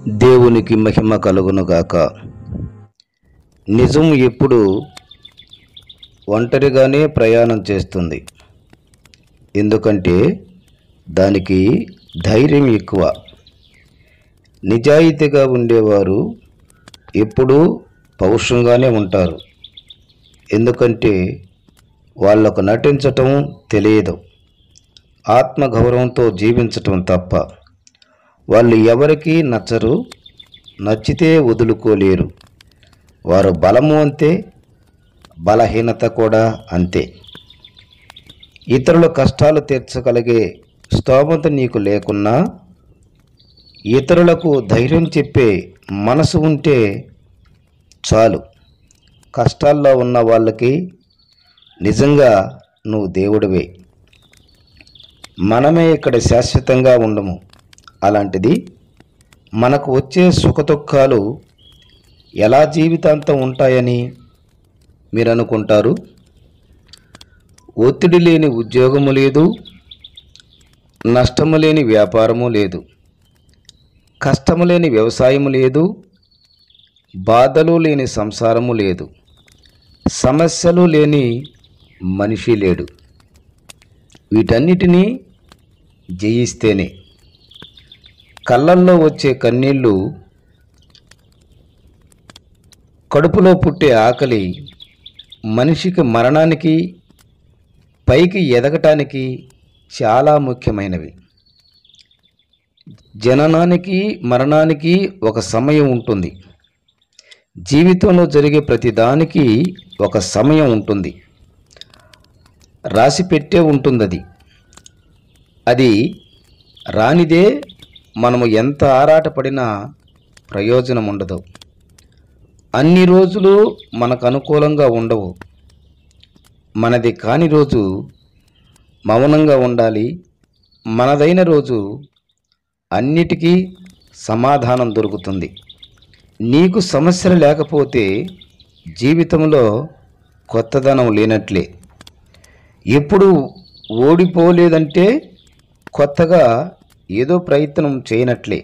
దేవునికి మహిమ కలుగునుగాక. నిజం ఎప్పుడు ఒంటరిగానే ప్రయాణం చేస్తుంది. ఎందుకంటే దానికి ధైర్యం ఎక్కువ. నిజాయితీగా ఉండేవారు ఎప్పుడూ పౌరుషంగానే ఉంటారు. ఎందుకంటే వాళ్ళకు నటించటం తెలియదు, ఆత్మగౌరవంతో జీవించటం తప్ప. వాళ్ళు ఎవరికీ నచ్చరు, నచ్చితే వదులుకోలేరు. వారు బలము అంతే, బలహీనత కూడా అంతే. ఇతరుల కష్టాలు తీర్చగలిగే స్తోమత నీకు లేకున్నా ఇతరులకు ధైర్యం చెప్పే మనసు ఉంటే చాలు. కష్టాల్లో ఉన్న వాళ్ళకి నిజంగా నువ్వు దేవుడివే. మనమే ఇక్కడ శాశ్వతంగా ఉండము. అలాంటిది మనకు వచ్చే సుఖదుఖాలు ఎలా జీవితాంతం ఉంటాయని మీరు అనుకుంటారు? ఒత్తిడి లేని ఉద్యోగము లేదు, నష్టము లేని వ్యాపారము లేదు, కష్టము లేని వ్యవసాయము లేదు, బాధలు లేని సంసారము లేదు, సమస్యలు లేని మనిషి లేడు. వీటన్నిటినీ జయిస్తేనే కళ్ళల్లో వచ్చే కన్నీళ్ళు, కడుపులో పుట్టే ఆకలి మనిషికి మరణానికి పైకి ఎదగటానికి చాలా ముఖ్యమైనవి. జననానికి మరణానికి ఒక సమయం ఉంటుంది. జీవితంలో జరిగే ప్రతిదానికి ఒక సమయం ఉంటుంది, రాసి పెట్టే ఉంటుంది. అది రానిదే మనము ఎంత ఆరాటపడినా ప్రయోజనం ఉండదు. అన్ని రోజులు మనకు అనుకూలంగా ఉండవు. మనది కాని రోజు మౌనంగా ఉండాలి. మనదైన రోజు అన్నిటికీ సమాధానం దొరుకుతుంది. నీకు సమస్యలు లేకపోతే జీవితంలో కొత్తదనం లేనట్లే. ఎప్పుడు ఓడిపోలేదంటే కొత్తగా ఏదో ప్రయత్నం చేయనట్లే.